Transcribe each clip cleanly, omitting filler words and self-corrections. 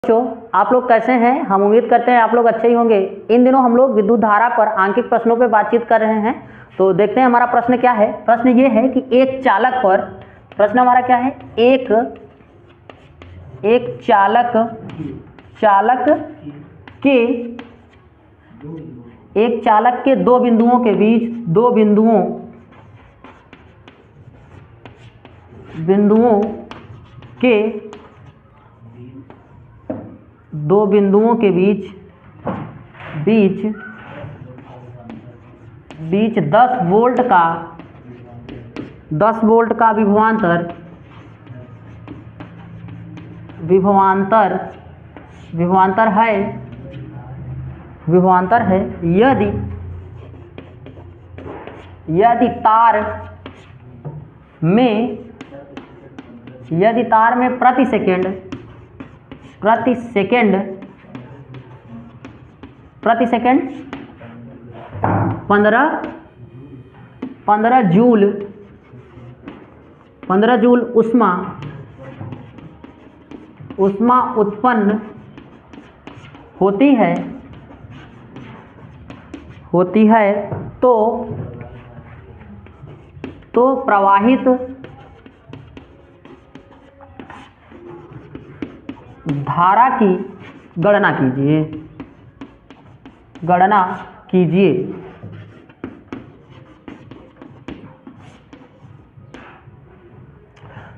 बच्चों, आप लोग कैसे हैं? हम उम्मीद करते हैं आप लोग अच्छे ही होंगे। इन दिनों हम लोग विद्युत धारा पर आंकिक प्रश्नों पर बातचीत कर रहे हैं। तो देखते हैं हमारा प्रश्न क्या है। प्रश्न ये है कि एक चालक पर, प्रश्न हमारा क्या है, एक चालक के दो बिंदुओं के बीच, दो बिंदुओं के बीच 10 वोल्ट का विभवांतर है यदि तार में प्रति सेकंड 15 जूल ऊष्मा उत्पन्न होती है तो प्रवाहित धारा की गणना कीजिए।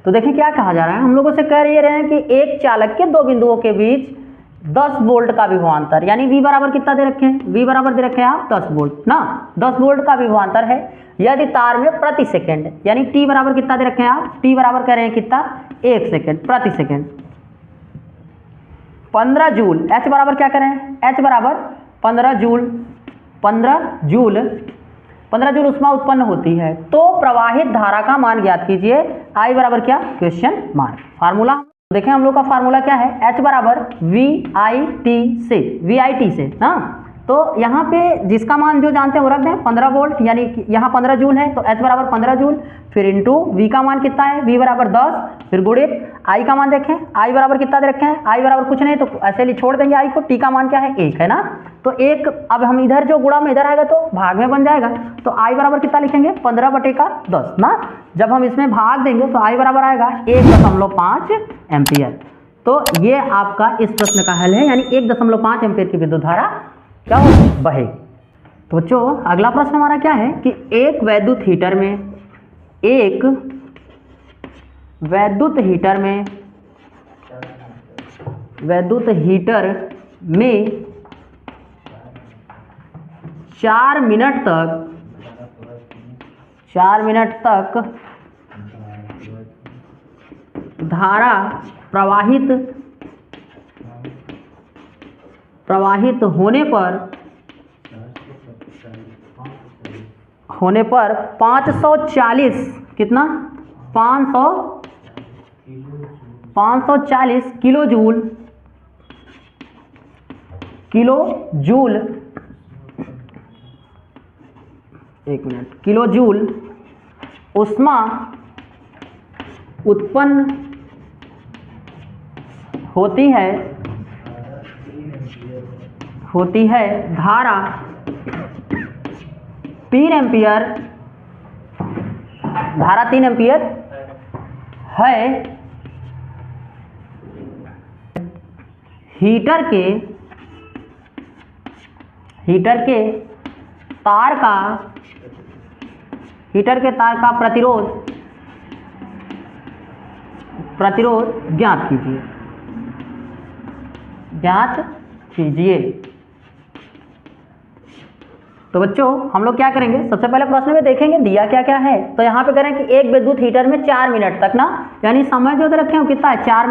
तो देखिए क्या कहा जा रहा है, हम लोगों से कह रहे हैं कि एक चालक के दो बिंदुओं के बीच 10 वोल्ट का विभवांतर, यानी V बराबर कितना दे रखे हैं, V बराबर दे रखे हैं आप 10 वोल्ट ना, 10 वोल्ट का विभवांतर है यदि तार में प्रति सेकंड, यानी T बराबर कितना दे रखे हैं आप, T बराबर कह रहे हैं कितना, 1 सेकंड प्रति सेकंड, 15 जूल, H बराबर क्या करें, H बराबर 15 जूल ऊष्मा उत्पन्न होती है तो प्रवाहित धारा का मान ज्ञात कीजिए। I बराबर क्या, क्वेश्चन मार्क। फार्मूला देखें, हम लोग का फार्मूला क्या है, H बराबर VIT से ना, तो यहाँ पे जिसका मान जो जानते हैं वो रख दें 15 वोल्ट, यानी यहाँ 15 जूल है तो H बराबर 15 जूल, फिर इंटू V का मान कितना है, V बराबर 10, फिर गुणित I का मान देखें, I बराबर कितना दे रखे हैं, I बराबर कुछ नहीं तो ऐसे ही छोड़ देंगे I को, T का मान क्या है 1 है ना, तो 1, अब हम इधर जो गुणा में इधर आएगा तो भाग में बन जाएगा, तो I बराबर कितना लिखेंगे 15/10 ना, जब हम इसमें भाग देंगे तो I बराबर आएगा 1.5 एम्पियर। तो ये आपका इस प्रश्न का हल है, यानी 1.5 एम्पियर की विद्युत धारा क्या बहे। तो बच्चों अगला प्रश्न हमारा क्या है कि एक वैद्युत हीटर में 4 मिनट तक धारा प्रवाहित होने पर 540 कितना 540 किलो जूल ऊष्मा उत्पन्न होती है धारा 3 एम्पियर है। हीटर के तार का प्रतिरोध ज्ञात कीजिए। तो बच्चों हम लोग क्या करेंगे, सबसे पहले प्रश्न में देखेंगे दिया क्या क्या है। तो यहाँ पे करें कि एक विद्युत हीटर में 4 मिनट तक ना, यानी समय जो रखे हो कितना है 4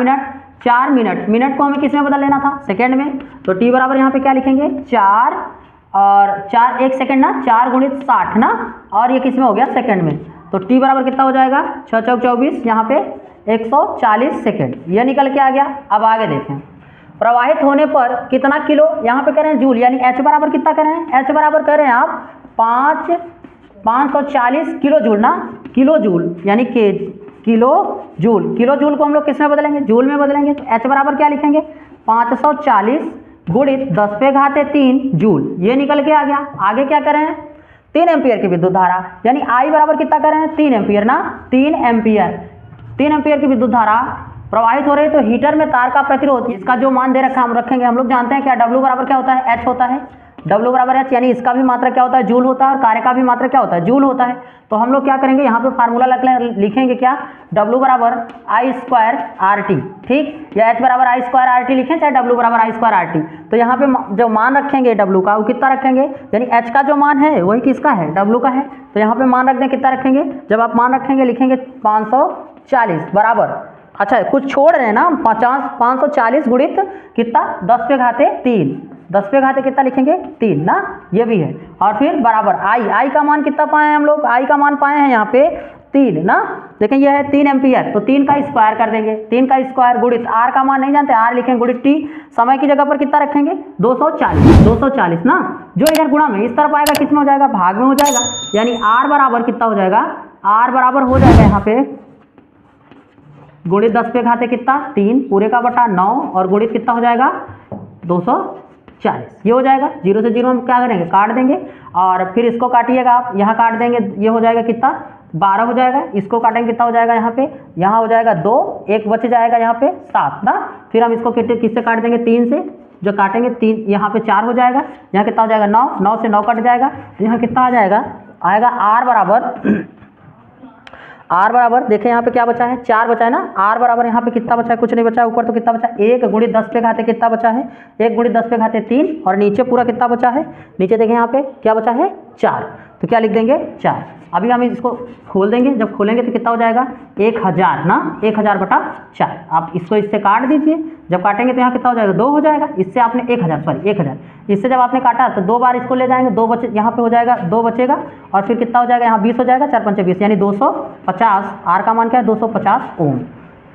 मिनट, मिनट को हमें किस में बदल लेना था, सेकंड में, तो T बराबर यहाँ पे क्या लिखेंगे 4 और 4 1 सेकंड ना, 4 गुणित 60 ना, और ये किस में हो गया सेकंड में, तो T बराबर कितना हो जाएगा 6 चौक 24, यहाँ पे 140 सेकंड, ये निकल के आ गया। अब आगे देखें, प्रवाहित होने पर कितना किलो, यहाँ पे कह रहे हैं जूल, यानी H बराबर कितना कर रहे हैं, H बराबर कर रहे हैं आप 540 किलो जूल ना, किलो जूल यानी किलो जूल को हम लोग किस में बदलेंगे, जूल में बदलेंगे, तो H बराबर क्या लिखेंगे 540 गुणित 10 पे घाते 3 जूल, ये निकल के आ गया। आगे क्या करें, 3 एम्पियर की विद्युत धारा, यानी आई बराबर कितना करें, 3 एम्पियर ना, 3 एम्पियर की विद्युत धारा प्रवाहित हो रही है। तो हीटर में तार का प्रतिरोध, इसका जो मान दे रखा है हम रखेंगे। हम लोग जानते हैं क्या, W बराबर क्या होता है, H होता है। W बराबर H, यानी इसका भी मात्रा क्या होता है, जूल होता है, और कार्य का भी मात्रा क्या होता है, जूल होता है। तो हम लोग क्या करेंगे, यहाँ पे फार्मूला लिखेंगे क्या, W बराबर आई स्क्वायर RT, ठीक, या H बराबर आई स्क्वायर RT लिखें, चाहे W बराबर आई स्क्वायर RT। तो यहाँ पे जो मान रखेंगे W का, वो कितना रखेंगे, यानी H का जो मान है वही किसका है, W का है। तो यहाँ पे मान रख दें, कितना रखेंगे, जब आप मान रखेंगे लिखेंगे 540 बराबर, अच्छा कुछ छोड़ रहे हैं ना, 540 गुणित कितना, 10 पे घाते 3, 10 पे घाते कितना लिखेंगे, 3 ना, ये भी है। और फिर बराबर आई का मान कितना पाए हैं हम लोग, आई का मान पाए हैं यहाँ पे 3 ना, देखें ये है 3 एम्पियर, तो 3 का स्क्वायर कर देंगे, 3 का स्क्वायर गुणित आर का मान नहीं जानते, आर लिखेंगे गुणित टी, समय की जगह पर कितना रखेंगे, 240 ना, जो इधर गुणा में इस तरफ आएगा किस में हो जाएगा, भाग में हो जाएगा, यानी आर बराबर कितना हो जाएगा, आर बराबर हो जाएगा यहाँ पे गुणित 10 पे घाते कितना 3 पूरे का बटा 9 और गुणित कितना हो जाएगा 240, ये हो जाएगा। 0 से 0 हम क्या करेंगे, काट देंगे, और फिर इसको काटिएगा आप, यहाँ काट देंगे, ये हो जाएगा कितना 12 हो जाएगा, इसको काटेंगे कितना हो जाएगा, यहाँ हो जाएगा 2, 1 बच जाएगा यहाँ पे 7 ना, फिर हम इसको किससे काट देंगे, 3 से, जो काटेंगे 3, यहाँ पे 4 हो जाएगा, यहाँ कितना हो जाएगा 9, 9 से 9 कट जाएगा, यहाँ कितना आ जाएगा, आएगा आर बराबर देखें यहाँ पे क्या बचा है, 4 बचा है ना, आर बराबर यहाँ पे कितना बचा है, कुछ नहीं बचा है, ऊपर तो कितना बचा है, 1 गुणित 10 पे घाते कितना बचा है, 1 गुणित 10 पे घाते 3, और नीचे पूरा कितना बचा है, नीचे देखें यहाँ पे क्या बचा है 4, तो क्या लिख देंगे 4। अभी हम इसको खोल देंगे, जब खोलेंगे तो कितना हो जाएगा 1000 ना, 1000 बटा 4, आप इसको इससे काट दीजिए, जब काटेंगे तो यहाँ कितना हो जाएगा 2 हो जाएगा, इससे आपने 1000 इससे जब आपने काटा तो 2 बार इसको ले जाएंगे, 2 बचे यहाँ पे हो जाएगा, 2 बचेगा, और फिर कितना हो जाएगा यहाँ 20 हो जाएगा, 4 पंचे 20, यानी 250, आर का मान क्या है 250 ओम।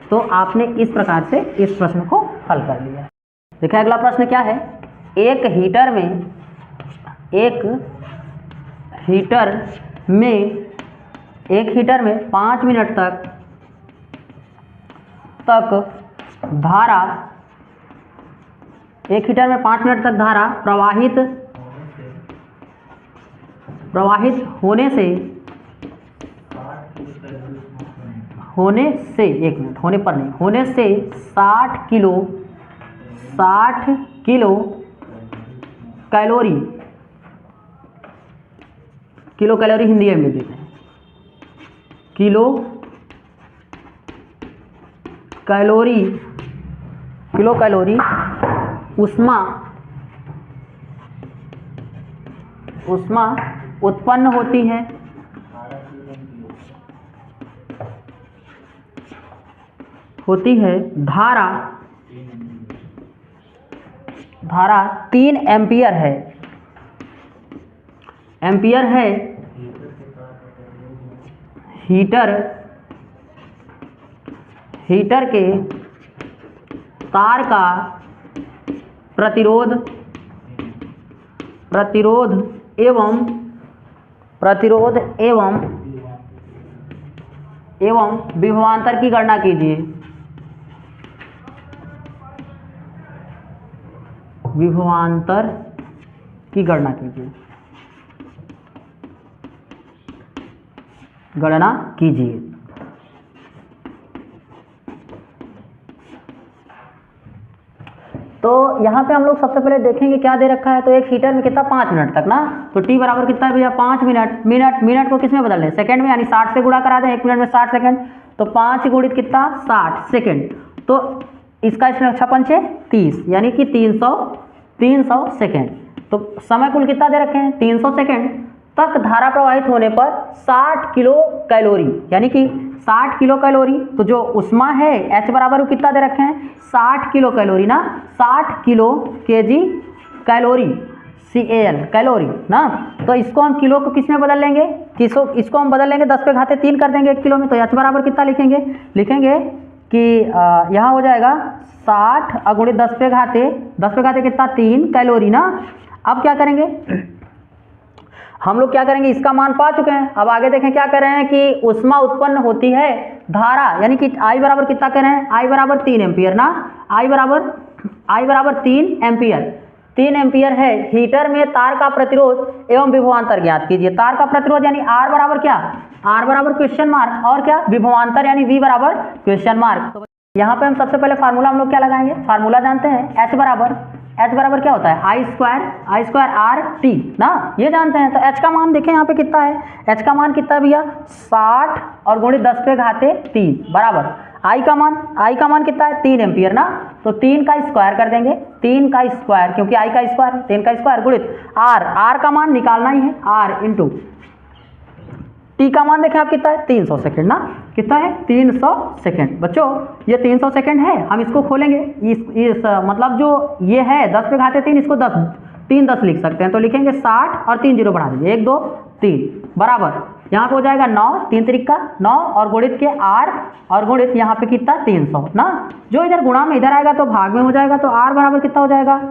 तो आपने इस प्रकार से इस प्रश्न को हल कर लिया। देखिए अगला प्रश्न क्या है, एक हीटर में 5 मिनट तक धारा, एक हीटर में 5 मिनट तक धारा प्रवाहित होने से एक मिनट, होने पर नहीं, होने से 60 kilo calorie, kilo calorie Hindi में देते हैं, किलो कैलोरी उष्मा उत्पन्न होती है, धारा 3 एम्पियर है, हीटर के तार का प्रतिरोध एवं विभवांतर की गणना कीजिए। विभवांतर की गणना कीजिए। तो यहाँ पे हम लोग सबसे पहले देखेंगे क्या दे रखा है। तो एक हीटर में कितना 5 मिनट तक ना, तो टी बराबर कितना है भैया 5 मिनट। मिनट को किस में बदल दें, सेकंड में, यानी 60 से गुणा करा दें, 1 मिनट में 60 सेकंड, तो 5 गुणित कितना 60 सेकंड, तो इसका इसमें 6 पंचे 30, यानी कि 300 सेकंड। तो समय कुल कितना दे रखे हैं 300 सेकंड तक धारा प्रवाहित होने पर 60 किलो कैलोरी, यानी कि 60 किलो कैलोरी। तो जो उष्मा है H बराबर कितना दे रखे हैं 60 किलो कैलोरी ना, 60 kilo KG calorie, CAL calorie ना। तो इसको हम किलो को किस में बदल लेंगे, इसको हम बदल लेंगे 10 पे घाते 3 कर देंगे 1 किलो में। तो H बराबर कितना लिखेंगे कि यहाँ हो जाएगा 60 गुणित 10 पे घाते कितना 3 कैलोरी ना। अब क्या करेंगे हम लोग, क्या करेंगे, इसका मान पा चुके हैं। अब आगे देखें क्या कर रहे हैं कि उष्मा उत्पन्न होती है धारा, यानी कि I बराबर कितना कर रहे हैं, I बराबर 3 एम्पियर ना, I बराबर I बराबर 3 एम्पियर, 3 एम्पियर है। हीटर में तार का प्रतिरोध एवं विभवांतर ज्ञात कीजिए। तार का प्रतिरोध यानी R बराबर क्या, R बराबर क्वेश्चन मार्क, और क्या विभवांतर यानी V बराबर क्वेश्चन मार्क। तो यहाँ पे हम सबसे पहले फार्मूला हम लोग क्या लगाएंगे, फार्मूला जानते हैं H बराबर क्या होता है, I स्क्वायर R T ना, ये जानते हैं। तो H का मान देखें यहाँ पे कितना है, H का मान कितना है भैया 60 और गुणित 10 पे घाते 3 बराबर I का मान कितना है 3 एम्पियर ना, तो 3 का स्क्वायर कर देंगे, 3 का स्क्वायर क्योंकि I का स्क्वायर 3 का स्क्वायर गुणित R का मान निकालना ही है, R इंटू T का मान देखें आप कितना है 300 सेकेंड ना, कितना है 300 सेकेंड। बच्चों ये 300 सेकेंड है, हम इसको खोलेंगे, इस मतलब जो ये है 10 पे घाते 3, इसको 3 10 लिख सकते हैं। तो लिखेंगे 60 और 3 जीरो बढ़ा दीजिए, 1 2 3 बराबर यहाँ पे हो जाएगा 9, 3 त्रिका 9 और गुणित के R और गुणित यहाँ पे कितना 300 ना, जो इधर गुणा में इधर आएगा तो भाग में हो जाएगा। तो R बराबर कितना हो जाएगा,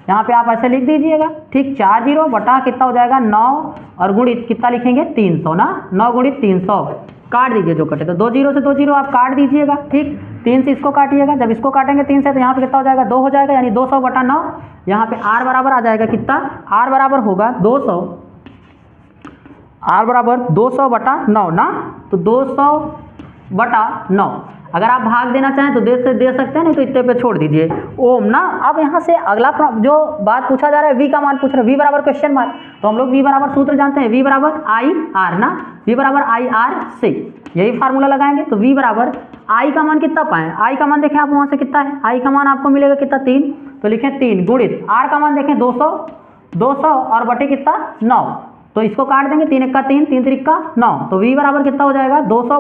यहाँ पे आप ऐसे लिख दीजिएगा, ठीक 4 जीरो बटा कितना हो जाएगा 9 और गुणित कितना लिखेंगे 300 ना, 9 गुणित 300 काट दीजिए जो कटे, तो 2 जीरो से 2 जीरो आप काट दीजिएगा, ठीक 3 से इसको काटिएगा, जब इसको काटेंगे 3 से तो यहाँ पे कितना हो जाएगा 2 हो जाएगा, यानी 200 बटा 9। यहाँ पे R बराबर आ जाएगा कितना, R बराबर होगा 200, R बराबर 200 बटा 9 ना, तो 200 बटा 9। अगर आप भाग देना चाहें तो दे सकते हैं, नहीं तो इतने पे छोड़ दीजिए ओम ना। अब यहाँ से अगला जो बात पूछा जा रहा है V का मान पूछ रहे हैं, V बराबर क्वेश्चन मार्क, तो हम लोग V बराबर सूत्र जानते हैं, V बराबर आई आर ना, V बराबर आई आर से यही फार्मूला लगाएंगे। तो V बराबर I का मान कितना पाएं, I का मान देखें आप वहाँ से कितना है, I का मान आपको मिलेगा कितना 3, तो लिखें 3 गुणित R का मान देखें 200 और बटे कितना 9, तो इसको काट देंगे, 3 1 3 3 3 9, तो V बराबर कितना हो जाएगा 200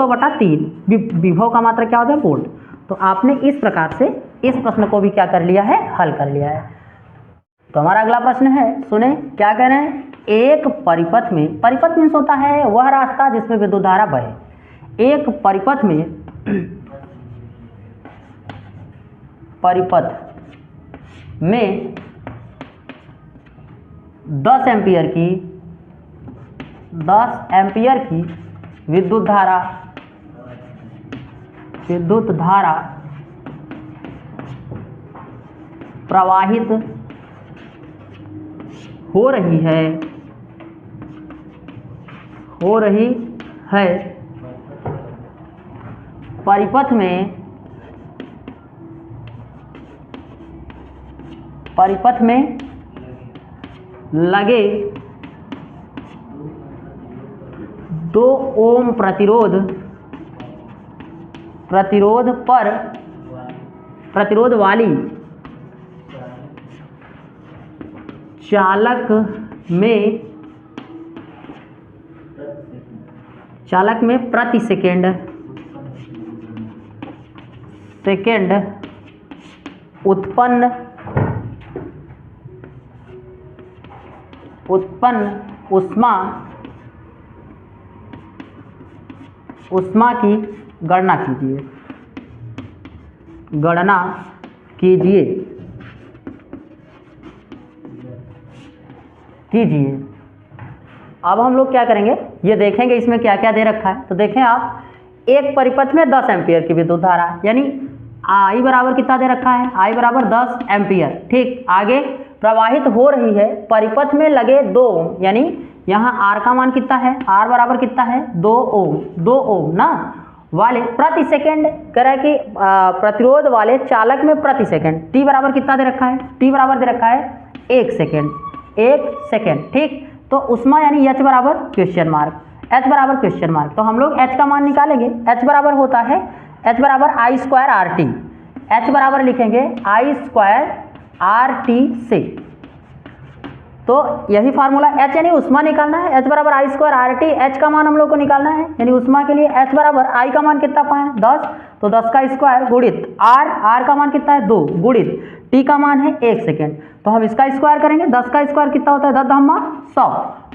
बटा 3। विभव का मात्रा क्या होता है वोल्ट। तो आपने इस प्रकार से इस प्रश्न को भी क्या कर लिया है, हल कर लिया है। तो हमारा अगला प्रश्न है, सुने क्या कह रहे हैं, एक परिपथ मीन्स होता है वह रास्ता जिसमें विद्युत धारा बहे। एक परिपथ में 10 एम्पियर की विद्युत धारा प्रवाहित हो रही है परिपथ में लगे 2 ओम प्रतिरोध वाली चालक में प्रति सेकेंड उत्पन्न उष्मा की गणना कीजिए। अब हम लोग क्या करेंगे, ये देखेंगे इसमें क्या क्या दे रखा है। तो देखें आप, एक परिपथ में 10 एम्पियर की विद्युत धारा, यानी I बराबर कितना दे रखा है, I बराबर 10 एम्पियर, ठीक। आगे प्रवाहित हो रही है परिपथ में लगे 2 ओम, यानी यहाँ R का मान कितना है, R बराबर कितना है 2 ओम ना, वाले प्रति सेकेंड कह रहा है कि प्रतिरोध वाले चालक में प्रति सेकेंड T बराबर कितना दे रखा है, T बराबर दे रखा है 1 सेकेंड, ठीक। तो उष्मा यानी H बराबर क्वेश्चन मार्क, तो हम लोग H का मान निकालेंगे। H बराबर होता है, H बराबर I स्क्वायर RT, H बराबर लिखेंगे I स्क्वायर RT से। तो यही फार्मूला, H यानी उष्मा निकालना है, H बराबर I स्क्वायर RT, H का मान हम लोग को निकालना है, यानी उष्मा के लिए H बराबर I का मान कितना पाएं 10, तो 10 का स्क्वायर गुणित R का मान कितना है 2 गुणित T का मान है 1 सेकेंड, तो हम इसका स्क्वायर करेंगे, 10 का स्क्वायर कितना होता है 10 धम्मा 100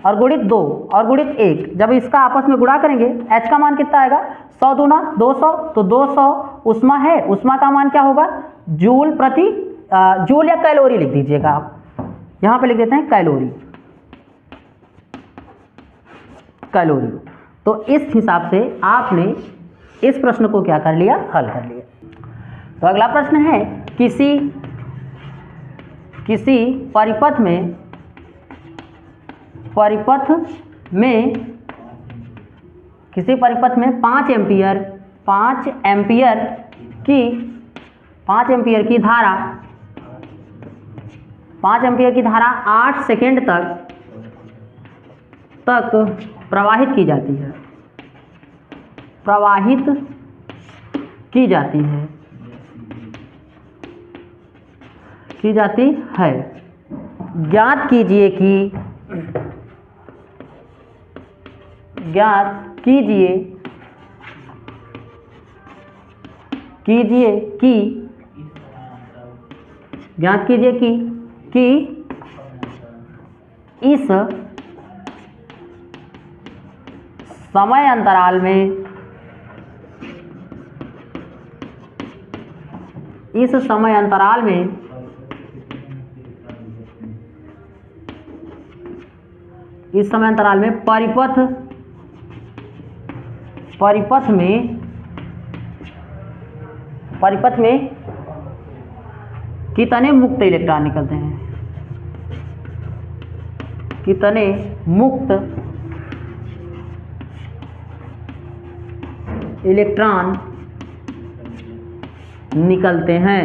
और गुणित 2 और गुणित 1, जब इसका आपस में गुणा करेंगे H का मान कितना आएगा 100 दूना 200, तो 200 उष्मा है, उष्मा का मान क्या होगा जूल प्रति जूल या कैलोरी लिख दीजिएगा आप, यहाँ पे लिख देते हैं कैलोरी। तो इस हिसाब से आपने इस प्रश्न को क्या कर लिया, हल कर लिया। तो अगला प्रश्न है किसी परिपथ में 5 एम्पियर की धारा 8 सेकेंड तक प्रवाहित की जाती है। ज्ञात कीजिए कि इस समय अंतराल में परिपथ में कितने मुक्त इलेक्ट्रॉन निकलते हैं, कितने मुक्त इलेक्ट्रॉन निकलते हैं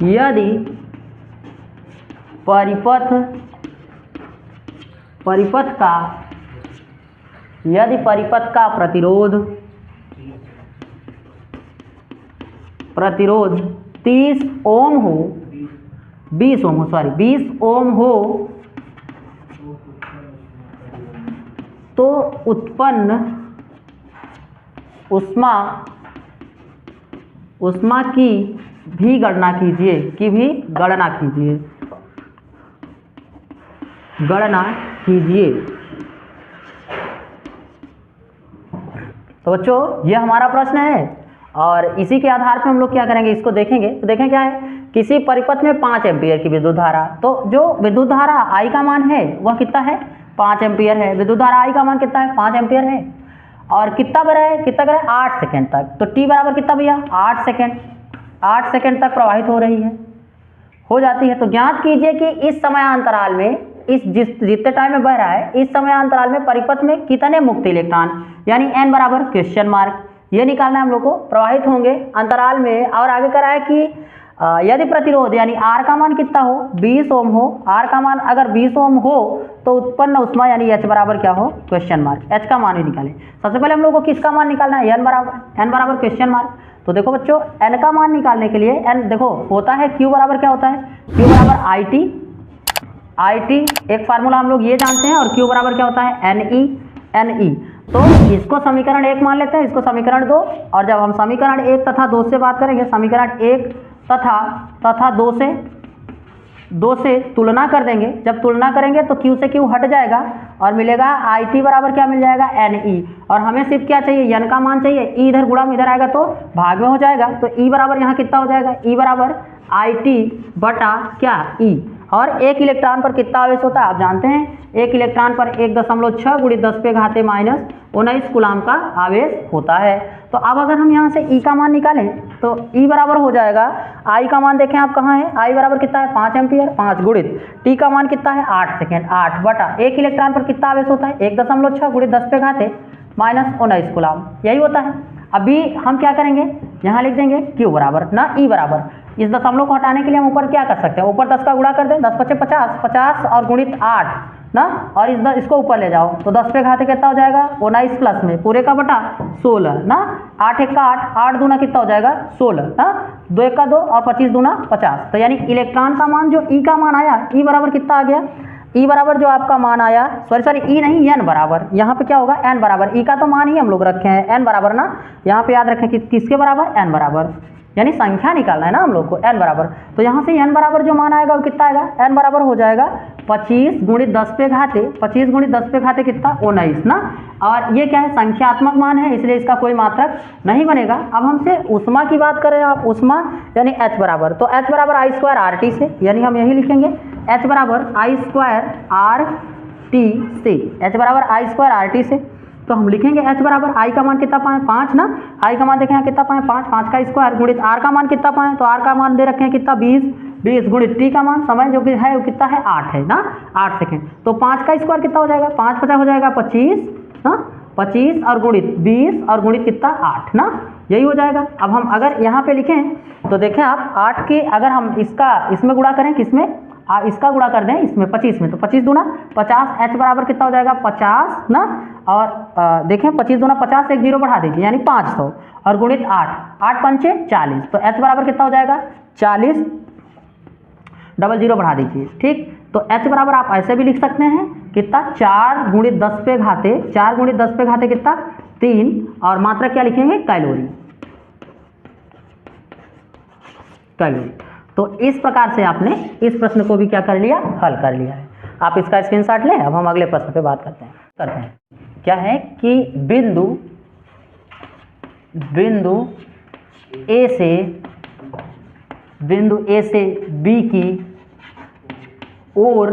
यदि परिपथ का प्रतिरोध 20 ओम हो तो उत्पन्न उष्मा की भी गणना कीजिए तो बच्चों ये हमारा प्रश्न है और इसी के आधार पर हम लोग क्या करेंगे, इसको देखेंगे। तो देखें क्या है, किसी परिपथ में 5 एम्पियर की विद्युत धारा, तो जो विद्युत धारा I का मान है वह कितना है, 5 एम्पियर है। विद्युत धारा I का मान कितना है, 5 एम्पियर है। और कितना करे 8 सेकेंड तक। तो T बराबर कितना भैया, 8 सेकेंड तक प्रवाहित हो रही है, हो जाती है। तो ज्ञात कीजिए कि इस समयांतराल में, जितने टाइम में बह रहा है, इस समयांतराल में परिपथ में कितने मुक्त इलेक्ट्रॉन, यानी n बराबर क्वेश्चन मार्क, ये निकालना है हम लोग को, प्रवाहित होंगे अंतराल में। और आगे करा है कि यदि प्रतिरोध यानी R का मान कितना हो, 20 ओम हो। R का मान अगर 20 ओम हो तो उत्पन्न उष्मा यानी H बराबर क्या हो, क्वेश्चन मार्क, H का मान भी निकालें। सबसे पहले हम लोग को किसका मान निकालना है, n बराबर क्वेश्चन मार्क। तो देखो बच्चों, n का मान निकालने के लिए n देखो होता है Q बराबर क्या होता है, Q बराबर IT एक फार्मूला हम लोग ये जानते हैं, और Q बराबर क्या होता है, NE। तो इसको समीकरण 1 मान लेते हैं, इसको समीकरण 2। और जब हम समीकरण 1 तथा 2 से बात करेंगे, समीकरण 1 तथा 2 से तुलना कर देंगे। जब तुलना करेंगे तो Q से Q हट जाएगा और मिलेगा IT बराबर क्या मिल जाएगा, NE। और हमें सिर्फ क्या चाहिए, n का मान चाहिए। E इधर गुणा में इधर आएगा तो भाग में हो जाएगा। तो E बराबर यहाँ कितना हो जाएगा, E बराबर IT बटा क्या, E। और 1 इलेक्ट्रॉन पर कितना आवेश होता है आप जानते हैं, 1 इलेक्ट्रॉन पर 1.6 × 10⁻⁻⁹ कूलाम का आवेश होता है। तो अब अगर हम यहाँ से E का मान निकालें तो E बराबर हो जाएगा, I का मान देखें आप कहाँ है, I बराबर कितना है, 5 एम्पियर, 5 गुणित T का मान कितना है, 8 सेकेंड, 8 बटा 1 इलेक्ट्रॉन पर कितना आवेश होता है, 1.6 × 10⁻⁻⁹ कूलाम, यही होता है। अभी हम क्या करेंगे, यहाँ लिख देंगे Q बराबर ना E बराबर, इस दशमलव को हटाने के लिए हम ऊपर क्या कर सकते हैं, ऊपर 10 का गुणा कर दें, 10 × 50, 50 और गुणित 8 ना, और इसको ऊपर ले जाओ तो 10 पे घाते कितना हो जाएगा, 19 प्लस में पूरे का बटा 16 ना, 8 1 का 8 दूना कितना हो जाएगा, 16 ना, 2 1 का 2 और 25 दूना 50। तो यानी इलेक्ट्रॉन का मान जो E का मान आया, E बराबर कितना आ गया, E बराबर जो आपका मान आया, सॉरी E नहीं, N बराबर, यहाँ पे क्या होगा, N बराबर, E का तो मान ही हम लोग रखे हैं N बराबर ना, यहाँ पे याद रखें कि किसके बराबर, N बराबर, यानी संख्या निकालना है ना हम लोग को, n बराबर। तो यहाँ से n बराबर जो मान आएगा वो कितना आएगा, n बराबर हो जाएगा 25 × 10 पे घाते, 25 × 10 पे घाते कितना, 19 ना। और ये क्या है, संख्यात्मक मान है, इसलिए इसका कोई मात्रक नहीं बनेगा। अब हमसे उष्मा की बात करें आप, उष्मा यानी H बराबर, तो H बराबर I² RT से, यानी हम यही लिखेंगे H बराबर I² RT से, H बराबर I² RT से। तो हम लिखेंगे h बराबर i का मान कितना पाएँ 5 ना, i का मान देखें यहाँ कितना पाएँ 5, 5 का स्क्वायर गुणित r का मान कितना पाएँ, तो r का मान दे रखे हैं कितना 20 गुणित t का मान समय जो कि है वो कितना है 8 है ना, 8 सेकेंड। तो 5 का स्क्वायर कितना हो जाएगा, 5 50 हो जाएगा 25 ना, 25 और गुणित 20 और गुणित कितना 8 ना, यही हो जाएगा। अब हम अगर यहाँ पे लिखें तो देखें आप 8 के अगर हम इसका इसमें गुणा करें, किसमें, इसका गुणा कर दें इसमें 25 में, तो 25 दूना 50, h बराबर कितना हो जाएगा 50 ना, और देखें 25 दूना 50 एक जीरो बढ़ा दीजिए यानी 500 और गुणित 8 पंचे 40, तो h बराबर कितना हो जाएगा 40, डबल जीरो बढ़ा दीजिए, ठीक। तो h बराबर आप ऐसे भी लिख सकते हैं कितना 4 गुणित 10 पे घाते, 4 गुणित 10 पे घाते कितना 3, और मात्रा क्या लिखेंगे कैलोरी, कैलोरी। तो इस प्रकार से आपने इस प्रश्न को भी क्या कर लिया, हल कर लिया है। आप इसका स्क्रीनशॉट लें। अब हम अगले प्रश्न पे बात करते हैं। क्या है कि बिंदु ए से बी की ओर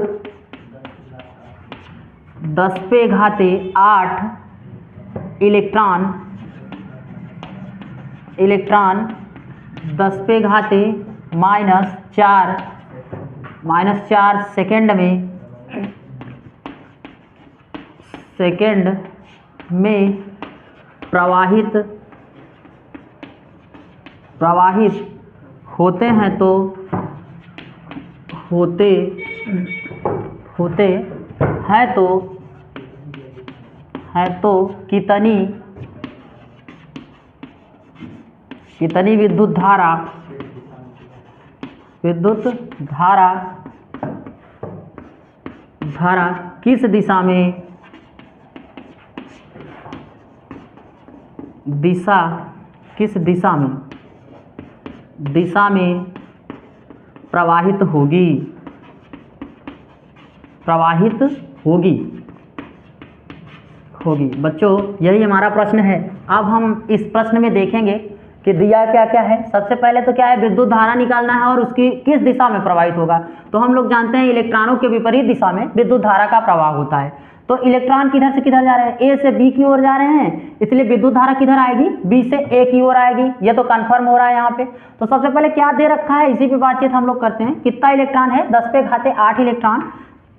10 पे घाते 8 इलेक्ट्रॉन 10 पे घाते -4 सेकेंड में प्रवाहित होते हैं तो कितनी विद्युत धारा किस दिशा में प्रवाहित होगी। बच्चों यही हमारा प्रश्न है। अब हम इस प्रश्न में देखेंगे कि दिया क्या क्या है। सबसे पहले तो क्या है, विद्युत धारा निकालना है और उसकी किस दिशा में प्रवाहित होगा। तो हम लोग जानते हैं इलेक्ट्रॉनों के विपरीत दिशा में विद्युत धारा का प्रवाह होता है। तो इलेक्ट्रॉन किधर से किधर जा रहे हैं, ए से बी की ओर जा रहे हैं, इसलिए विद्युत धारा किधर आएगी, बी से ए की ओर आएगी। ये तो कंफर्म हो रहा है यहाँ पे। तो सबसे पहले क्या दे रखा है, इसी पे बातचीत हम लोग करते हैं। कितना इलेक्ट्रॉन है, 10 पे घाते 8 इलेक्ट्रॉन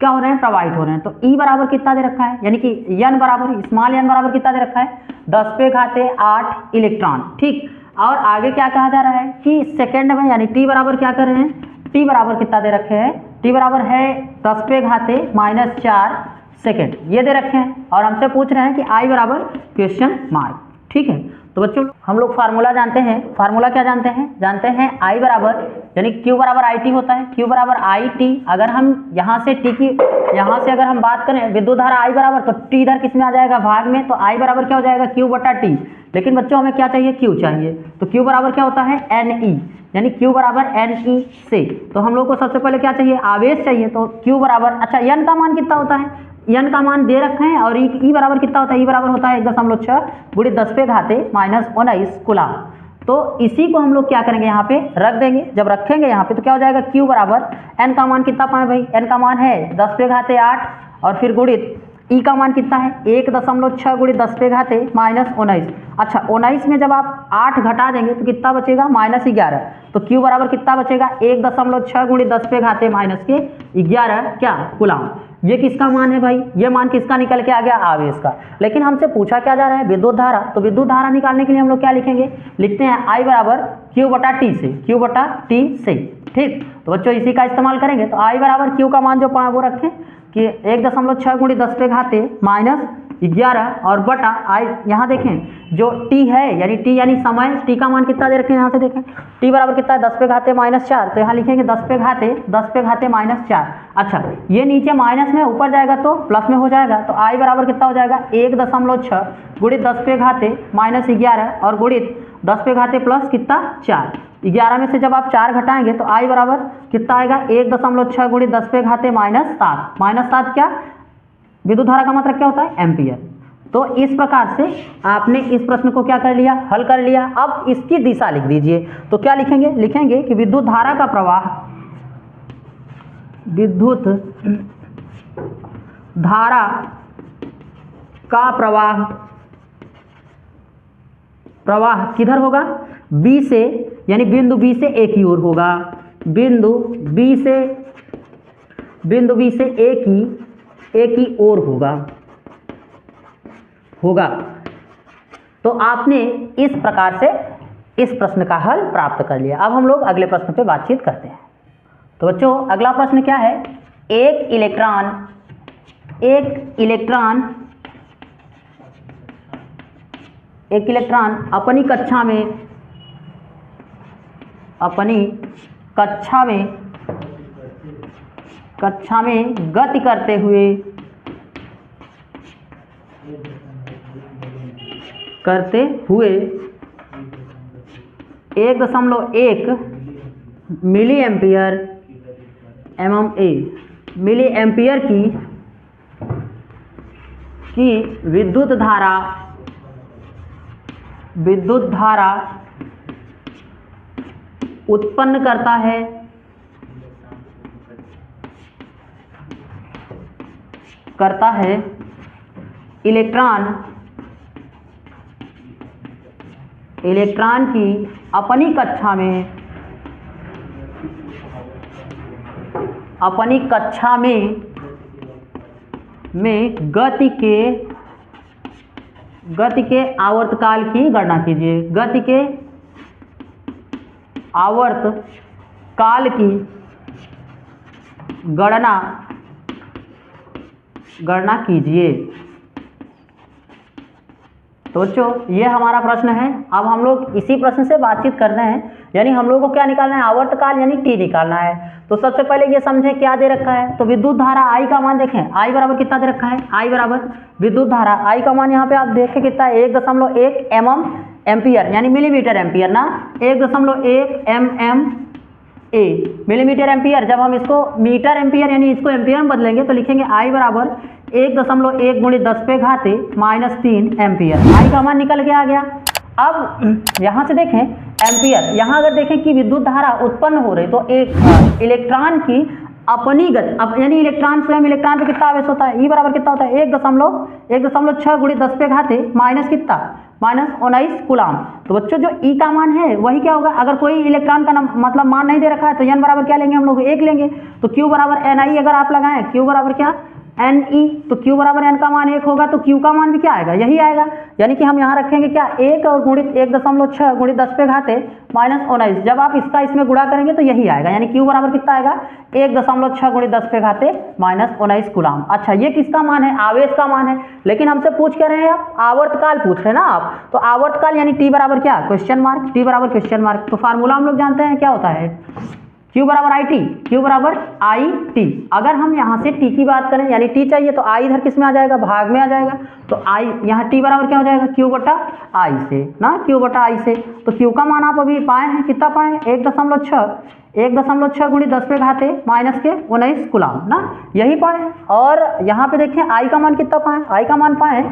क्या हो रहे हैं, प्रवाहित हो रहे हैं। तो E बराबर कितना दे रखा है, यानी कि n बराबर, स्मॉल n बराबर कितना दे रखा है, 10 पे घाते 8 इलेक्ट्रॉन, ठीक। और आगे क्या कहा जा रहा है कि सेकेंड में, यानी T बराबर क्या कर रहे हैं, T बराबर कितना दे रखे हैं, T बराबर है 10 पे घाते -4 सेकेंड, ये दे रखे हैं। और हमसे पूछ रहे हैं कि I बराबर क्वेश्चन मार्क, ठीक है। तो बच्चों हम लोग फार्मूला जानते हैं। फार्मूला क्या जानते हैं I बराबर, यानी Q बराबर IT होता है, Q बराबर IT। अगर हम यहाँ से अगर हम बात करें विद्युत धारा I बराबर, तो T इधर किस में आ जाएगा, भाग में। तो I बराबर क्या हो जाएगा, Q बटा T। लेकिन बच्चों हमें क्या चाहिए, Q चाहिए। तो Q बराबर क्या होता है, NE, यानी Q बराबर NE से। तो हम लोग को सबसे पहले क्या चाहिए, आवेश चाहिए। तो Q बराबर, अच्छा N का मान कितना होता है, n का मान दे रखे हैं। और E बराबर कितना होता है, E बराबर होता है 1.6 गुणित 10 पे घाते -19 कूलम। तो इसी को हम लोग क्या करेंगे, यहाँ पे रख देंगे। जब रखेंगे यहाँ पे तो क्या हो जाएगा, Q बराबर n का मान कितना पाए भाई, n का मान है 10 पे घाते 8 और फिर गुणित E का मान कितना है 1.6 गुणित 10 पे घाते -19। अच्छा 19 में जब आप 8 घटा देंगे तो कितना बचेगा, -11। तो Q बराबर कितना बचेगा, 1.6 गुणित 10 पे घाते -11 क्या कूलम। ये किसका मान है भाई, ये मान किसका निकल के आ गया, आवेश का। लेकिन हमसे पूछा क्या जा रहा है, विद्युत धारा। तो विद्युत धारा निकालने के लिए हम लोग क्या लिखेंगे, लिखते हैं I बराबर Q बटा T से, ठीक। तो बच्चों इसी का इस्तेमाल करेंगे। तो I बराबर Q का मान जो पाए वो रखें कि 1.6 गुणित 10 पे घाते -11 और बटा I, यहाँ देखें जो T है, यानी T यानी समय, T का मान कितना दे रखे हैं, यहाँ से देखें T बराबर कितना है 10 पे घाते -4। तो यहाँ लिखेंगे 10 पे घाते -4। अच्छा ये नीचे माइनस में, ऊपर जाएगा तो प्लस में हो जाएगा। तो I बराबर कितना हो जाएगा 1.6 गुणित 10 पे घाते -11 और गुणित 10 पे घाते प्लस कितना 4। 11 में से जब आप 4 घटाएंगे तो I बराबर कितना आएगा 1.6 गुणित 10 पे घाते -7 क्या, विद्युत धारा का मतलब क्या होता है, एम्पियर। तो इस प्रकार से आपने इस प्रश्न को क्या कर लिया, हल कर लिया। अब इसकी दिशा लिख दीजिए। तो क्या लिखेंगे कि विद्युत धारा का प्रवाह, विद्युत धारा का प्रवाह प्रवाह किधर होगा, बी से, यानी बिंदु बी से ए की ओर होगा, बिंदु बी से ए की ओर होगा। तो आपने इस प्रकार से इस प्रश्न का हल प्राप्त कर लिया। अब हम लोग अगले प्रश्न पे बातचीत करते हैं। तो बच्चों अगला प्रश्न क्या है, एक इलेक्ट्रॉन अपनी कक्षा में गति करते हुए 1.1 मिली एम्पियर की विद्युत धारा उत्पन्न करता है इलेक्ट्रॉन की अपनी कक्षा में गति के आवर्तकाल की गणना कीजिए। गति के आवर्तकाल की गणना कीजिए। तो बच्चों ये हमारा प्रश्न है। अब हम लोग इसी प्रश्न से बातचीत करते हैं, यानी हम लोगों को क्या निकालना है, आवर्तकाल यानी टी निकालना है। तो सबसे पहले ये समझें क्या दे रखा है। तो विद्युत धारा आई का मान देखें, आई बराबर कितना दे रखा है, आई बराबर विद्युत धारा आई का मान यहाँ पे आप देखें कितना है, 1.1 एम्पियर यानी मिलीमीटर एम्पियर ना, 1.1 मिलीमीटर एम्पियर। जब हम इसको मीटर एम्पियर यानी इसको एम्पियर में बदलेंगे तो लिखेंगे आई बराबर 1.1 गुणित 10 पे घाते -3 एम्पियर। आई का मान निकल के आ गया। अब यहाँ से देखें एम्पियर, यहाँ अगर देखें कि विद्युत धारा उत्पन्न हो रही तो एक इलेक्ट्रॉन की अपनी गति, यानी इलेक्ट्रॉन स्वयं इलेक्ट्रॉन पे कितना आवेश होता है, ई बराबर कितना होता है 1.6 गुणित 10 पे घाते माइनस कितना -19 कूलाम। तो बच्चों जो ई का मान है वही क्या होगा, अगर कोई इलेक्ट्रॉन का मतलब मान नहीं दे रखा है तो एन बराबर क्या लेंगे हम लोग 1 लेंगे। तो क्यू बराबर एन आई अगर आप लगाएं, क्यू बराबर क्या एन ई, तो क्यू बराबर एन का मान 1 होगा तो क्यू का मान भी क्या आएगा, यही आएगा। यानी कि हम यहाँ रखेंगे क्या 1 और गुणित 1.6 गुणित 10 पे घाते -19। जब आप इसका इसमें गुणा करेंगे तो यही आएगा, यानी क्यू बराबर कितना आएगा 1.6 गुणित 10 पे घाते -19 कूलाम। अच्छा ये किसका मान है, आवेश का मान है, लेकिन हमसे पूछ क्या रहे हैं आप, आवर्तकाल पूछ रहे हैं ना आप। तो आवर्तकाल यानी टी बराबर क्या, क्वेश्चन मार्क, टी बराबर क्वेश्चन मार्क। तो फार्मूला हम लोग जानते हैं क्या होता है, Q बराबर आई टी, Q बराबर आई टी। अगर हम यहाँ से T की बात करें यानी T चाहिए तो I इधर किस में आ जाएगा, भाग में आ जाएगा। तो I यहाँ T बराबर क्या हो जाएगा, Q बटा I से ना, Q बटा I से। तो Q का मान आप अभी पाए हैं, कितना पाए हैं 1.6 गुणित 10 पे घाते -19 कूलाम ना, यही पाए। और यहाँ पे देखें I का मान कितना पाए, I का मान पाए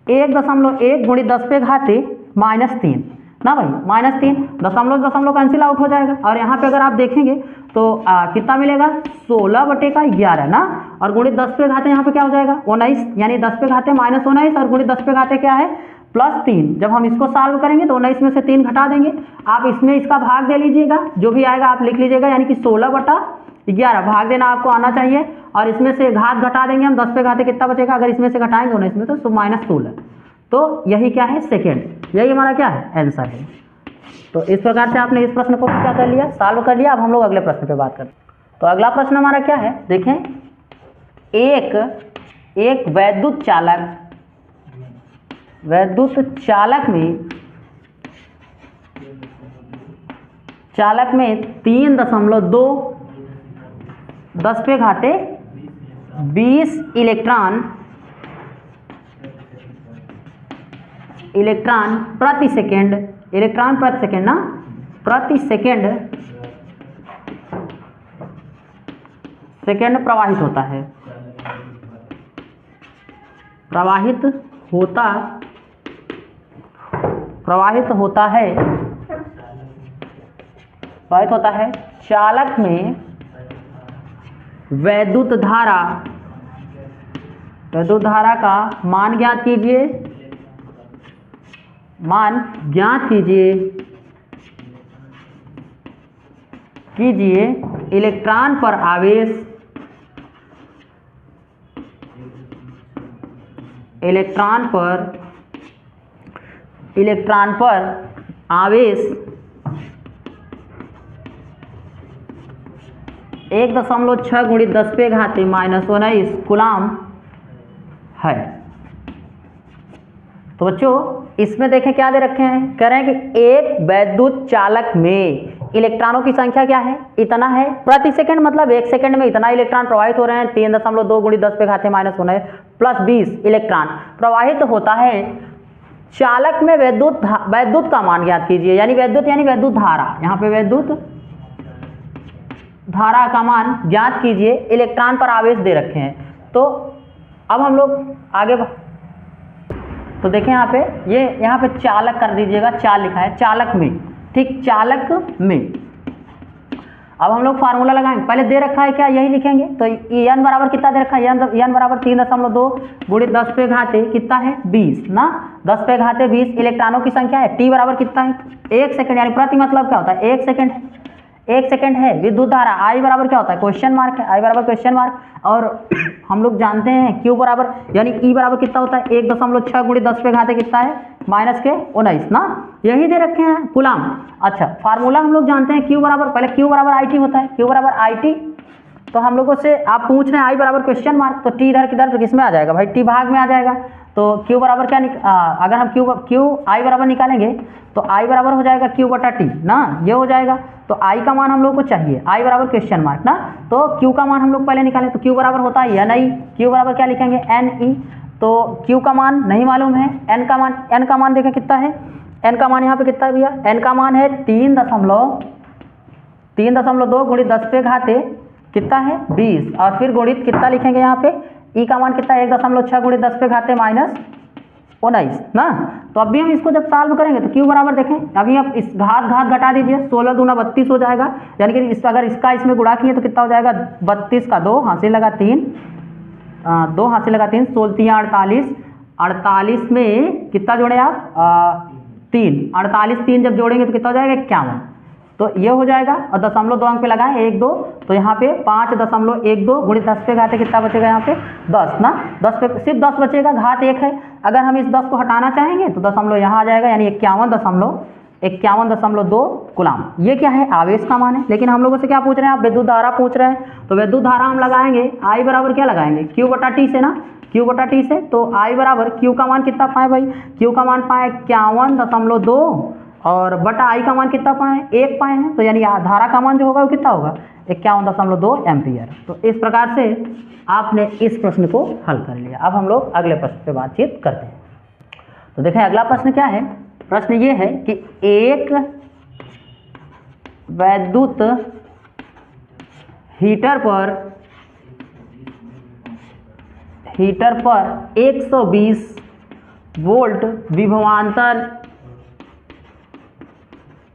1.1 गुणित 10 पे घाते -3 ना भाई, -3 दशमलव कैंसिल आउट हो जाएगा। और यहाँ पे अगर आप देखेंगे तो कितना मिलेगा 16/11 ना, और गुणित 10 पे घाते यहाँ पे क्या हो जाएगा 19, यानी 10 पे घाते -19 और गुणित 10 पे घाते क्या है +3। जब हम इसको सॉल्व करेंगे तो 19 में से 3 घटा देंगे, आप इसमें इसका भाग दे लीजिएगा, जो भी आएगा आप लिख लीजिएगा, यानी कि 16/11 भाग देना आपको आना चाहिए। और इसमें से घात घटा देंगे हम, 10 पे घाते कितना बचेगा, अगर इसमें से घटाएंगे 19 में तो -16। तो यही क्या है सेकेंड, यही हमारा क्या है आंसर है। तो इस प्रकार से आपने इस प्रश्न को क्या कर लिया, सॉल्व कर लिया। अब हम लोग अगले प्रश्न पे बात करते हैं। तो अगला प्रश्न हमारा क्या है, देखें एक वैद्युत चालक में 3.2 10 पे घाते 20 इलेक्ट्रॉन प्रति सेकेंड ना, प्रति सेकेंड प्रवाहित होता है, प्रवाहित होता है चालक में वैद्युत धारा का मान ज्ञात कीजिए। मान ज्ञात कीजिए इलेक्ट्रॉन पर आवेश, इलेक्ट्रॉन पर आवेश 1.6 × 10⁻⁻⁻19 कूलाम है। तो बच्चों इसमें देखें क्या दे रखे हैं, कह रहे हैं कि एक वैद्युत चालक में इलेक्ट्रॉनों की संख्या क्या है, इतना है प्रति सेकंड, मतलब 1 सेकंड में इतना इलेक्ट्रॉन प्रवाहित हो रहे हैं। 3.2 × 10⁻⁻⁻19 प्लस 20 इलेक्ट्रॉन प्रवाहित होता है चालक में। वैद्युत का मान ज्ञात कीजिए, यानी वैद्युत धारा, यहाँ पे वैद्युत धारा का मान ज्ञात कीजिए, इलेक्ट्रॉन पर आवेश दे रखे हैं। तो अब हम लोग आगे तो देखें यहाँ पे चालक कर दीजिएगा, चाल लिखा है चालक में, ठीक, चालक में। अब हम लोग फार्मूला लगाएंगे, पहले दे रखा है क्या, यही लिखेंगे। तो n बराबर कितना दे रखा है, n बराबर 3.2 × 10⁻⁻⁻ कितना है 20 ना, 10⁻20 इलेक्ट्रॉनों की संख्या है। t बराबर कितना है 1 सेकंड, यानी प्रति मतलब क्या होता है 1 सेकंड है, 1 सेकंड है। विद्युत धारा I बराबर क्या होता है क्वेश्चन मार्क है, I बराबर क्वेश्चन मार्क। और हम लोग जानते हैं Q बराबर यानी E बराबर कितना होता है 1.6 × 10⁻⁻⁻ कितना है -19 ना, यही दे रखे हैं कूलाम। अच्छा फार्मूला हम लोग जानते हैं Q बराबर, पहले Q बराबर IT होता है, Q बराबर IT। तो हम लोगों से आप पूछ रहे हैं I बराबर क्वेश्चन मार्क, तो T इधर किधर तो किस में आ जाएगा भाई, T भाग में आ जाएगा। तो Q बराबर क्या अगर हम Q I बराबर निकालेंगे तो I बराबर हो जाएगा Q/T ना, ये हो जाएगा। तो I का मान हम लोग को चाहिए, I बराबर क्वेश्चन मार्क ना, तो Q का मान हम लोग पहले निकालें। तो Q बराबर होता है NI, Q बराबर क्या लिखेंगे NE। तो Q का मान नहीं मालूम है, N का मान देखें कितना है, N का मान यहाँ पे कितना है भैया, N का मान है 3.2 × 10⁻⁻ कितना है 20, और फिर गुणित कितना लिखेंगे यहाँ पे, E का मान कितना है 1.6 × 10⁻⁻⁻19 ना। तो अभी हम इसको जब सॉल्व करेंगे तो Q बराबर देखें, अभी आप इस घात घटा दीजिए, 16 दूना 32 हो जाएगा, यानी कि अगर इसका इसमें गुणा किए तो कितना हो जाएगा 32 का 2 हासिल लगा 3, 2 हासिल लगा 3, 16 48, 48 में कितना जोड़े आप 3, 48 3 जब जोड़ेंगे तो कितना हो जाएगा 51। तो ये हो जाएगा, और 0.2 अंक पे लगाए 1 2, तो यहाँ पे 5.12 × 10⁻⁻⁻ कितना बचेगा यहाँ पे 10 ना, 10 पे सिर्फ 10 बचेगा, घात 1 है। अगर हम इस 10 को हटाना चाहेंगे तो दशमलव यहाँ आ जाएगा, यानी 51.2 कूलाम। ये क्या है आवेश का मान है। लेकिन हम लोगों से क्या पूछ रहे हैं, आप विद्युत धारा पूछ रहे हैं, तो विद्युत धारा हम लगाएंगे I बराबर क्या लगाएंगे Q/T से ना, Q/T से। तो I बराबर Q का मान कितना पाए भाई, Q का मान पाए 51.2 और बटा I का मान कितना पाए 1 पाए हैं, तो यानी धारा का मान जो होगा वो कितना होगा 51.2 एम्पियर। तो इस प्रकार से आपने इस प्रश्न को हल कर लिया। अब हम लोग अगले प्रश्न पे बातचीत करते हैं। तो देखें अगला प्रश्न क्या है, प्रश्न ये है कि एक वैद्युत हीटर पर 120 वोल्ट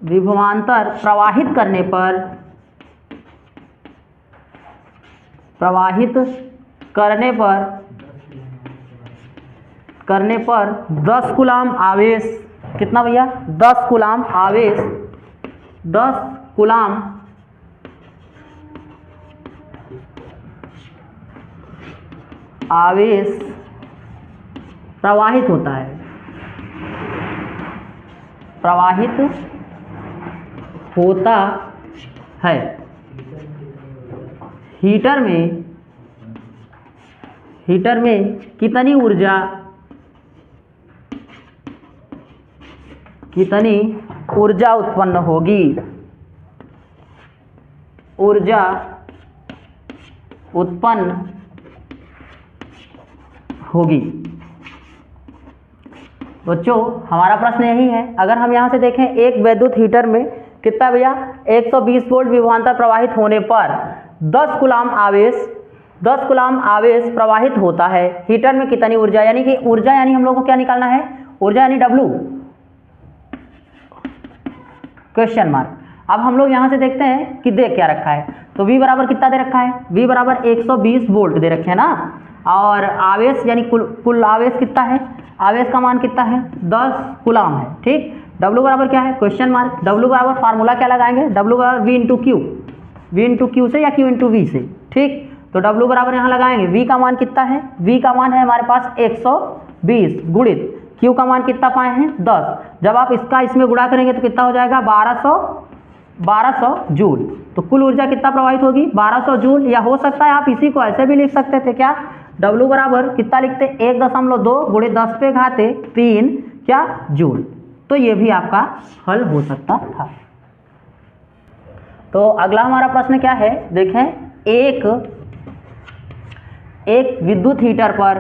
विभवांतर प्रवाहित करने पर 10 कूलाम आवेश, कितना भैया 10 कूलाम आवेश, 10 कूलाम आवेश प्रवाहित होता है, हीटर में कितनी ऊर्जा उत्पन्न होगी, बच्चों हमारा प्रश्न यही है। अगर हम यहाँ से देखें एक वैद्युत हीटर में कितना भैया 120 वोल्ट विभवांतर प्रवाहित होने पर 10 कूलाम आवेश प्रवाहित होता है, हीटर में कितनी ऊर्जा, यानी कि ऊर्जा यानी हम लोग को क्या निकालना है, ऊर्जा यानी W क्वेश्चन मार्क। अब हम लोग यहाँ से देखते हैं कि दे क्या रखा है। तो V बराबर कितना दे रखा है, V बराबर 120 वोल्ट दे रखे हैं ना। और आवेश यानी कुल आवेश कितना है, आवेश का मान कितना है 10 कूलाम है। ठीक, W बराबर क्या है क्वेश्चन मार्क, W बराबर फार्मूला क्या लगाएंगे, W बराबर V into Q, V into Q से या Q इंटू वी से। ठीक, तो W बराबर यहाँ लगाएंगे, V का मान कितना है, V का मान है हमारे पास 120 गुणित Q का मान कितना पाए हैं 10। जब आप इसका इसमें गुणा करेंगे तो कितना हो जाएगा 1200 जूल। तो कुल ऊर्जा कितना प्रवाहित होगी 1200 जूल, या हो सकता है आप इसी को ऐसे भी लिख सकते थे क्या, W बराबर कितना लिखते 1.2 गुणित 10 पे घाते 3 क्या जूल। तो ये भी आपका हल हो सकता था। तो अगला हमारा प्रश्न क्या है देखें, एक विद्युत हीटर पर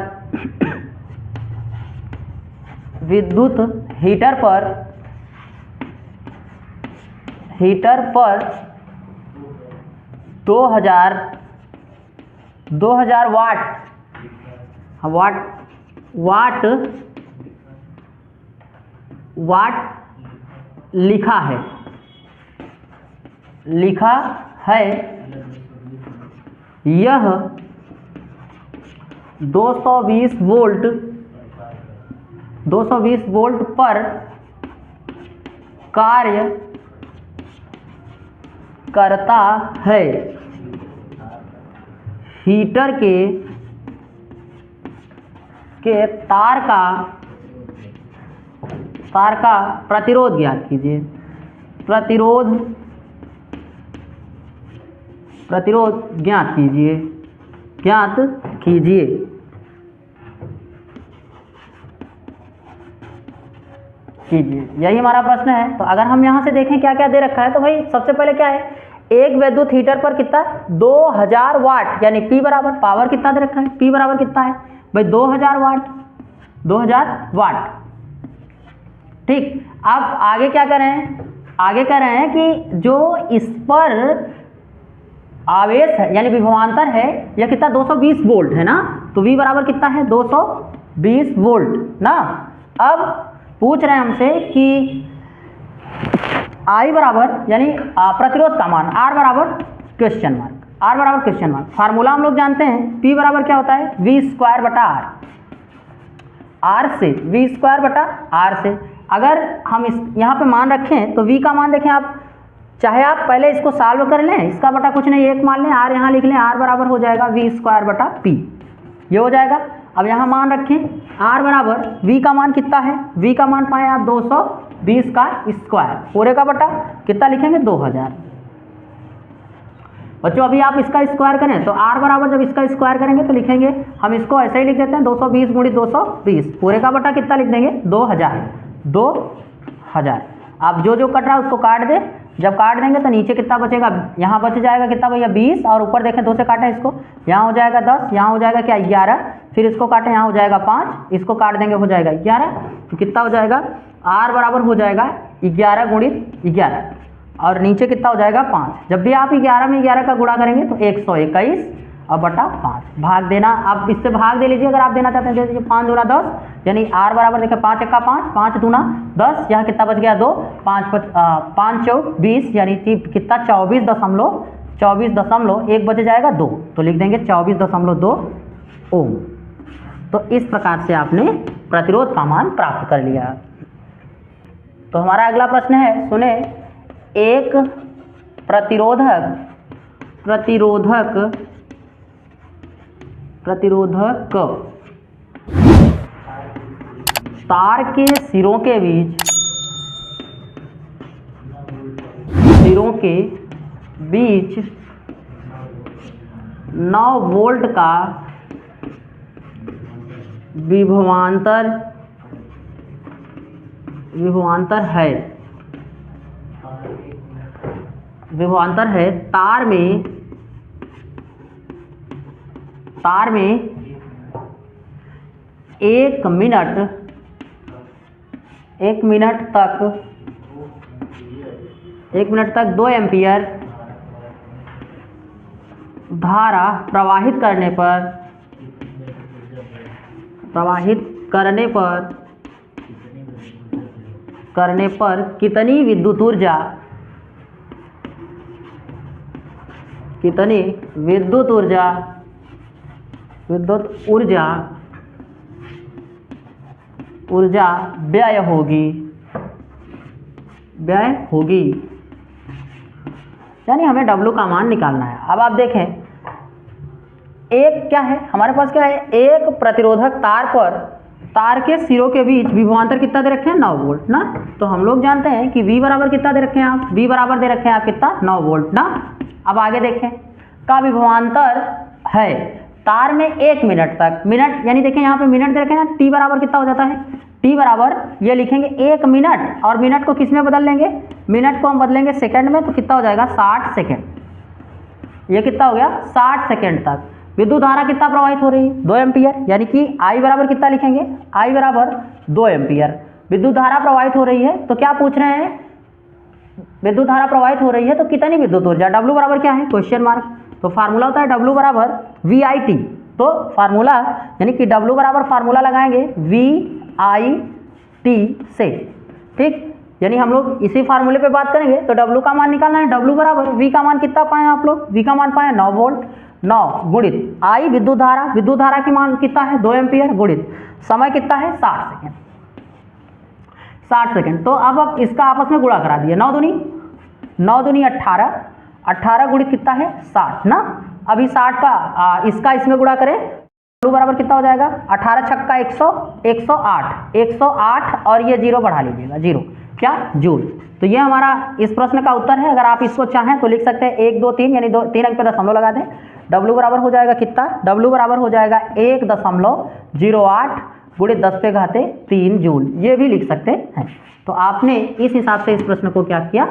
2000 वाट लिखा है, यह 220 वोल्ट पर कार्य करता है। हीटर के तार का प्रतिरोध ज्ञात कीजिए, प्रतिरोध ज्ञात कीजिए। यही हमारा प्रश्न है। तो अगर हम यहाँ से देखें क्या क्या दे रखा है, तो भाई सबसे पहले क्या है, एक विद्युत हीटर पर कितना 2000 वाट, यानी P बराबर पावर कितना दे रखा है, P बराबर कितना है भाई 2000 वाट। ठीक, अब आगे क्या कर रहे हैं, आगे कह रहे हैं कि जो इस पर आवेश है यानी विभवांतर है यह कितना 220 वोल्ट है ना, तो V बराबर कितना है 220 वोल्ट ना। अब पूछ रहे हैं हमसे कि I बराबर यानी प्रतिरोध का मान R बराबर क्वेश्चन मार्क, फार्मूला हम लोग जानते हैं P बराबर क्या होता है V² बटा R से, V² बटा R से। अगर हम इस यहाँ पे मान रखें तो V का मान देखें आप, चाहे आप पहले इसको सॉल्व कर लें, इसका बटा कुछ नहीं एक मान लें, R यहाँ लिख लें, R बराबर हो जाएगा V² बटा P, ये हो जाएगा। अब यहाँ मान रखें R बराबर V का मान कितना है, V का मान पाए आप 220 का स्क्वायर, पूरे का बटा कितना लिखेंगे 2000। बच्चों अभी आप इसका स्क्वायर करें तो R बराबर जब इसका स्क्वायर करेंगे तो लिखेंगे, हम इसको ऐसे ही लिख देते हैं 220 गुणित 220, पूरे का बटा कितना लिख देंगे 2000। आप जो कट रहा है उसको काट दे, जब काट देंगे तो नीचे कितना बचेगा, यहाँ बच जाएगा कितना भैया 20, और ऊपर देखें 2 से काटें इसको, यहाँ हो जाएगा 10, यहाँ हो जाएगा क्या 11, फिर इसको काटें यहाँ हो जाएगा 5, इसको काट देंगे हो जाएगा 11, तो कितना हो जाएगा R बराबर हो जाएगा 11 गुणित 11, और नीचे कितना हो जाएगा 5। जब भी आप 11 में 11 का गुणा करेंगे तो 121 और बटा 5, भाग देना, आप इससे भाग दे लीजिए अगर आप देना चाहते हैं। जैसे 5 दूना 10, यानी R बराबर देखिए 5 एक्का 5, 5 दूना 10, यहाँ कितना बच गया 2, 5 चौक 20, यानी कितना 24.1 बच जाएगा 2, तो लिख देंगे 24.2 ओम। तो इस प्रकार से आपने प्रतिरोध का मान प्राप्त कर लिया। तो हमारा अगला प्रश्न है, सुने, एक प्रतिरोधक तार के सिरों के बीच 9 वोल्ट का विभवांतर है। तार में 1 मिनट तक 2 एम्पीयर धारा प्रवाहित करने पर कितनी विद्युत विद्युत ऊर्जा व्यय होगी, यानी हमें W का मान निकालना है। अब आप देखें, एक क्या है हमारे पास, क्या है, एक प्रतिरोधक तार पर तार के सिरों के बीच विभवांतर कितना दे रखे हैं, 9 वोल्ट ना। तो हम लोग जानते हैं कि V बराबर कितना दे रखे हैं आप, V बराबर दे रखे हैं आप कितना, 9 वोल्ट ना। अब आगे देखें, का विभवांतर है तार में 1 मिनट तक, मिनट यानी देखें यहाँ पे मिनट दे रखे हैं, T बराबर कितना हो जाता है, T बराबर ये लिखेंगे 1 मिनट, और मिनट को किस में बदल लेंगे, मिनट को हम बदलेंगे सेकंड में, तो कितना हो जाएगा 60 सेकंड। ये कितना हो गया 60 सेकंड तक विद्युत धारा कितना प्रवाहित हो रही है, 2 एम्पियर, यानी कि I बराबर कितना लिखेंगे, I बराबर 2 एम्पियर विद्युत धारा प्रवाहित हो रही है। तो क्या पूछ रहे हैं, विद्युत धारा प्रवाहित हो रही है तो कितनी विद्युत ऊर्जा, W बराबर क्या है, क्वेश्चन मार्क। तो फार्मूला होता है W बराबर VIT। तो फार्मूला यानी कि W बराबर फार्मूला लगाएंगे VIT से, ठीक, यानी हम लोग इसी फार्मूले पे बात करेंगे। तो W का मान निकालना है, W बराबर V का मान कितना पाए आप लोग, V का मान पाए 9 वोल्ट, 9 गुणित I विद्युत धारा की मान कितना है 2 एम्पियर, गुणित समय कितना है 60 सेकेंड, 60 सेकेंड। तो अब इसका आपस में गुणा करा दिए, 9 दूनी 18, 18 गुणित कितना है 60 ना। अभी 60 का इसका इसमें गुणा करें, W बराबर कितना हो जाएगा, 18 छक्का 108 और ये 0 बढ़ा लीजिएगा, 0 क्या, जूल। तो ये हमारा इस प्रश्न का उत्तर है। अगर आप इसको चाहें तो लिख सकते हैं 1 2 3, यानी 3 अंक पे दशमलव लगा दें। W बराबर हो जाएगा कितना, W बराबर हो जाएगा 1.08 गुणित 10 पे घाते 3 जूल, ये भी लिख सकते हैं। तो आपने इस हिसाब से इस प्रश्न को क्या किया,